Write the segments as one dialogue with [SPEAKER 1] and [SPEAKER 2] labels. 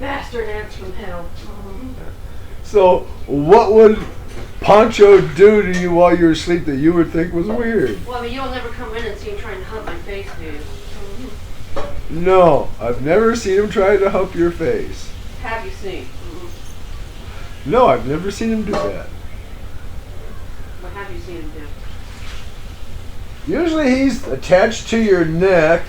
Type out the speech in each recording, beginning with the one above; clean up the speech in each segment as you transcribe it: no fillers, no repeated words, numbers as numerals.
[SPEAKER 1] bastard ants from hell.
[SPEAKER 2] So, what would Pancho do to you while you were asleep that you would think was weird?
[SPEAKER 1] Well, I mean, you'll never come in and see him trying to hunt my face, do you?
[SPEAKER 2] No, I've never seen him try to hump your face.
[SPEAKER 1] Have you seen?
[SPEAKER 2] No, I've never seen him do that.
[SPEAKER 1] What have you seen him do?
[SPEAKER 2] Usually he's attached to your neck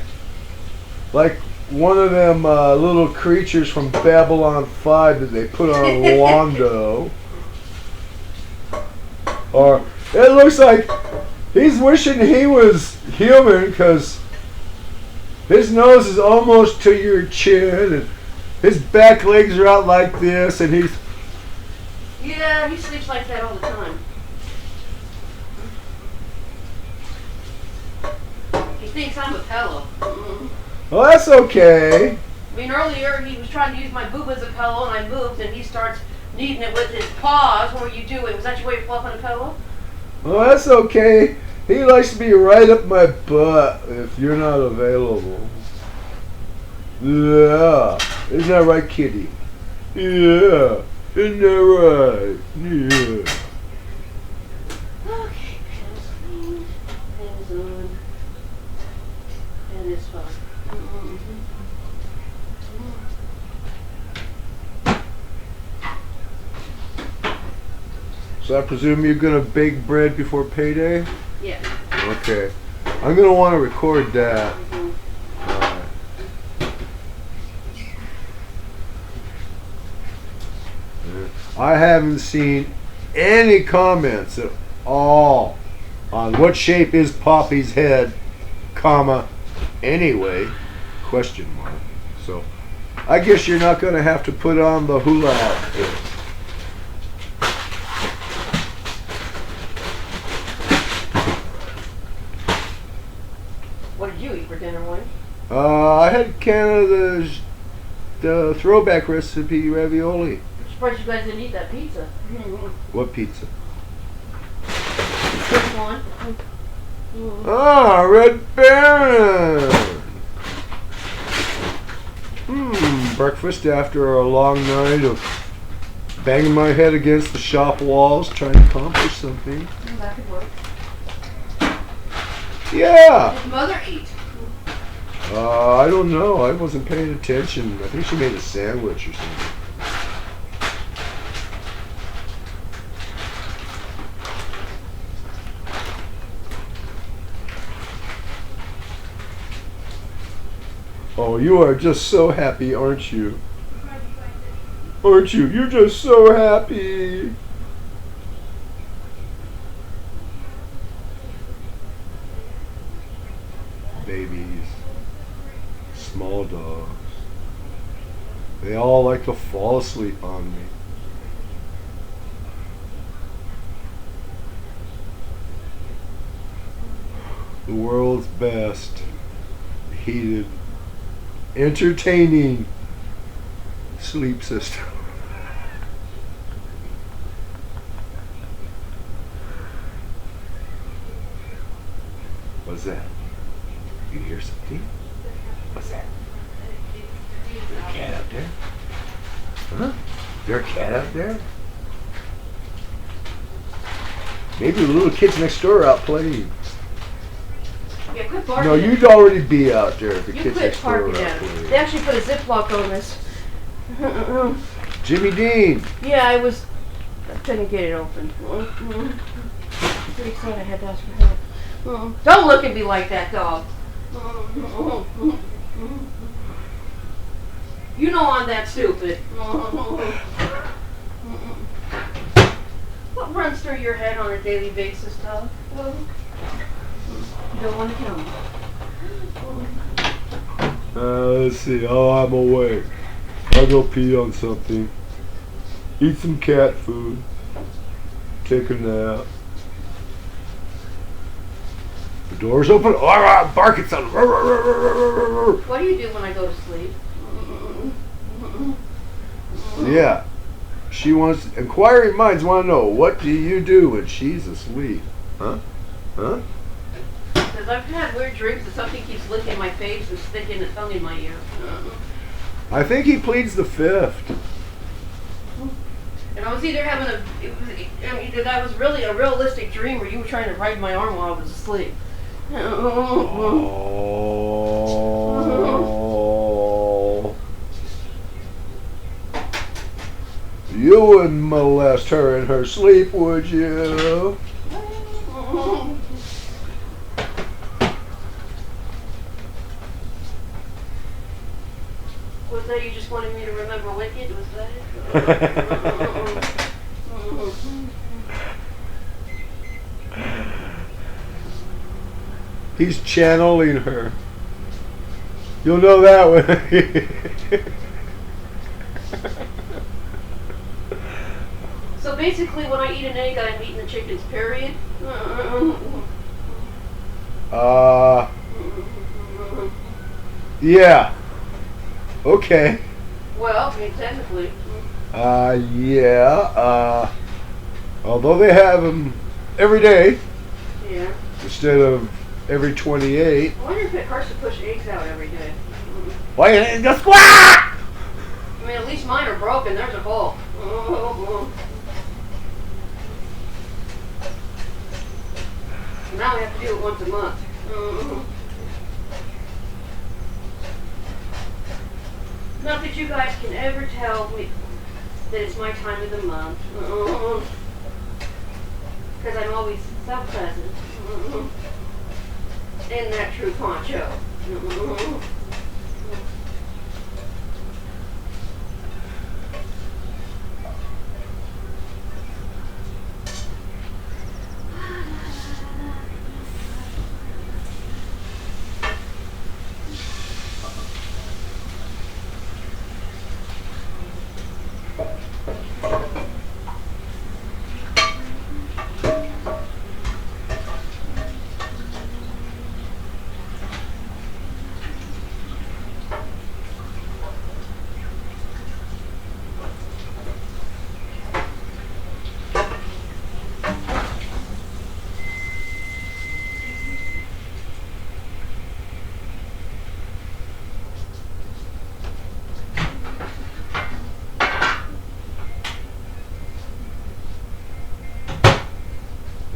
[SPEAKER 2] like one of them little creatures from Babylon 5 that they put on Wando. Or it looks like he's wishing he was human because his nose is almost to your chin and his back legs are out like this and he's...
[SPEAKER 1] Yeah, he sleeps like that all the time. He thinks I'm a pillow.
[SPEAKER 2] Well, that's okay.
[SPEAKER 1] I mean, earlier he was trying to use my boob as a pillow and I moved and he starts kneading it with his paws. What were you doing? Was that your way of fluffing a pillow?
[SPEAKER 2] Well, that's okay. He likes to be right up my butt if you're not available. Yeah. Isn't that right, kitty? Yeah. Isn't that right? Yeah.
[SPEAKER 1] Okay, pen's clean. Pen's on. Pen is fine.
[SPEAKER 2] So I presume you're going to bake bread before payday?
[SPEAKER 1] Yeah.
[SPEAKER 2] Okay. I'm going to want to record that. I haven't seen any comments at all on what shape is Poppy's head, comma, anyway, question mark. So I guess you're not going to have to put on the hula outfit.
[SPEAKER 1] What did you eat for dinner, Wayne?
[SPEAKER 2] I had Canada's the throwback recipe ravioli.
[SPEAKER 1] I'm surprised you guys didn't eat that pizza.
[SPEAKER 2] What pizza?
[SPEAKER 1] Which one?
[SPEAKER 2] Ah, Red Baron. Breakfast after a long night of banging my head against the shop walls trying to accomplish something.
[SPEAKER 1] That could work.
[SPEAKER 2] Yeah.
[SPEAKER 1] What did mother eat?
[SPEAKER 2] I don't know. I wasn't paying attention. I think she made a sandwich or something. Oh, you are just so happy, aren't you? Aren't you? You're just so happy. Babies, small dogs, they all like to fall asleep on me. The world's best, heated, entertaining sleep system. What's that? You hear something? What's that? Is there a cat out there? Huh? Is there a cat out there? Maybe the little kids next door are out playing.
[SPEAKER 1] Yeah, quit barking.
[SPEAKER 2] No, you'd already be out there if the
[SPEAKER 1] You
[SPEAKER 2] kids
[SPEAKER 1] quit
[SPEAKER 2] next door are
[SPEAKER 1] barking
[SPEAKER 2] out
[SPEAKER 1] at him.
[SPEAKER 2] playing.
[SPEAKER 1] They actually put a Ziploc on this.
[SPEAKER 2] Jimmy Dean.
[SPEAKER 1] Yeah, I couldn't get it open. Pretty sad I had to ask for help. Don't look at me like that, dog. You know I'm that stupid. What runs through your head on a daily basis, dog? You don't want to kill me.
[SPEAKER 2] Let's see. Oh, I'm awake. I'll go pee on something. Eat some cat food. Take a nap. The door's open. Oh, bark at something.
[SPEAKER 1] What do you do when I go to sleep?
[SPEAKER 2] Yeah. She wants, inquiring minds want to know, what do you do when she's asleep? Huh? Huh?
[SPEAKER 1] Because I've had weird dreams that something keeps licking my face and sticking its tongue in my ear.
[SPEAKER 2] I think he pleads the fifth.
[SPEAKER 1] And I was either having either that was really a realistic dream or you were trying to ride my arm while I was asleep.
[SPEAKER 2] Oh. You wouldn't molest her in her sleep, would you?
[SPEAKER 1] Was that you just wanted me to remember Wicked? Was that it?
[SPEAKER 2] He's channeling her. You'll know that one.
[SPEAKER 1] So basically, when I eat an egg, I'm eating the chickens, period?
[SPEAKER 2] Yeah. Okay.
[SPEAKER 1] Well, I mean, technically.
[SPEAKER 2] Yeah. Although they have them every day.
[SPEAKER 1] Yeah.
[SPEAKER 2] Instead of every 28.
[SPEAKER 1] I wonder if it hurts to push eggs out every day.
[SPEAKER 2] Why you just squawk?
[SPEAKER 1] I mean, at least mine are broken. There's a hole. Now we have to do it once a month. Not that you guys can ever tell me that it's my time of the month. Because I'm always so pleasant. In that true poncho.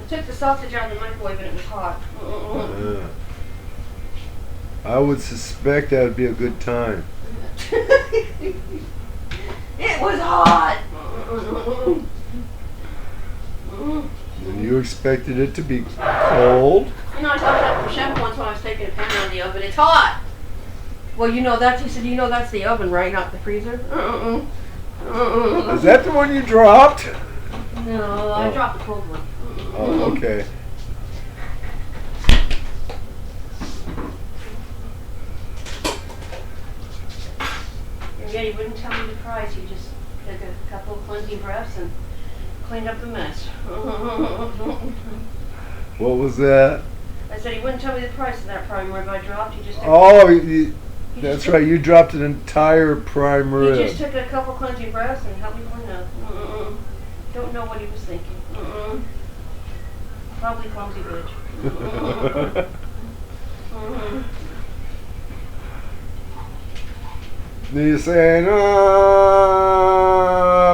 [SPEAKER 1] Took the sausage out of the microwave and it was hot.
[SPEAKER 2] I would suspect that would be a good time.
[SPEAKER 1] It was hot.
[SPEAKER 2] And you expected it to be cold?
[SPEAKER 1] You know, I thought that from Chef once when I was taking a pan out of the oven. It's hot. Well, you know that. He said, you know that's the oven, right? Not the freezer.
[SPEAKER 2] Is that the one you dropped?
[SPEAKER 1] No, I dropped the cold one.
[SPEAKER 2] Oh, okay.
[SPEAKER 1] And yet he wouldn't tell me the price. He just took a couple of cleansing breaths and cleaned up the mess.
[SPEAKER 2] What was that?
[SPEAKER 1] I said he wouldn't tell me the price of that prime rib I dropped. He just took
[SPEAKER 2] That's right. You dropped an entire prime rib.
[SPEAKER 1] He just took a couple cleansing breaths and helped me clean up. Don't know what he was thinking. Probably clumsy bitch.
[SPEAKER 2] He's saying,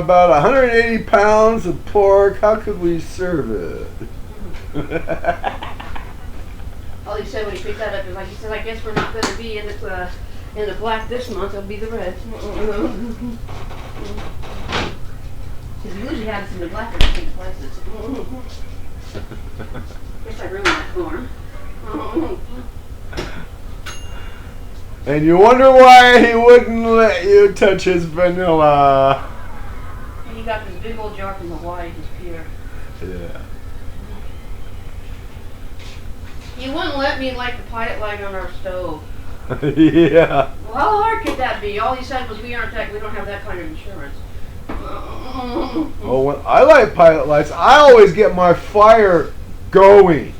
[SPEAKER 2] about 180 pounds of pork. How could we serve it?
[SPEAKER 1] All he said when he picked that up is like, he said, I guess we're not going to be in the black this month. It'll be the red. Because we usually have us in the black in different places. Guess I ruined that for him.
[SPEAKER 2] And you wonder why he wouldn't let you touch his vanilla.
[SPEAKER 1] He got this big old jar from Hawaii, just pure.
[SPEAKER 2] Yeah.
[SPEAKER 1] He wouldn't let me light the pilot light on our stove.
[SPEAKER 2] Yeah.
[SPEAKER 1] Well, how hard could that be? All he said was we don't have that kind of insurance.
[SPEAKER 2] Well, when I light pilot lights, I always get my fire going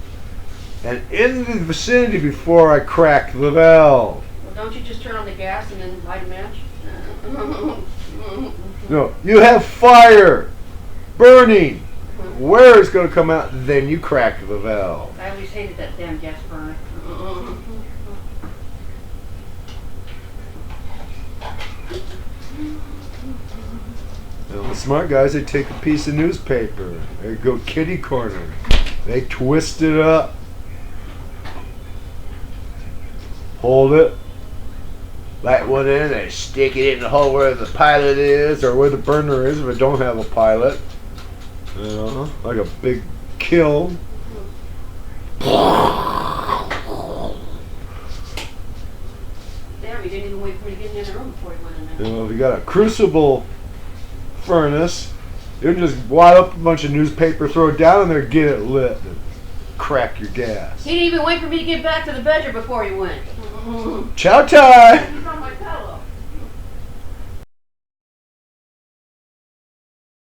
[SPEAKER 2] and in the vicinity before I crack the valve.
[SPEAKER 1] Well, don't you just turn on the gas and then light a match?
[SPEAKER 2] No, you have fire burning. Where it's going to come out, then you crack the valve.
[SPEAKER 1] I always hated that damn gas burner.
[SPEAKER 2] The smart guys, they take a piece of newspaper. They go kitty corner. They twist it up. Hold it. Light one in. They stick it in the hole where the pilot is or where the burner is if it don't have a pilot. You know, like a big kiln.
[SPEAKER 1] Damn, you didn't even wait for me to get in the room before you went in there.
[SPEAKER 2] You know, if you got a crucible furnace, you can just wad up a bunch of newspaper, throw it down in there, get it lit, and crack your gas.
[SPEAKER 1] He didn't even wait for me to get back to the bedroom before he went.
[SPEAKER 2] Chow time!
[SPEAKER 1] He's on my pillow.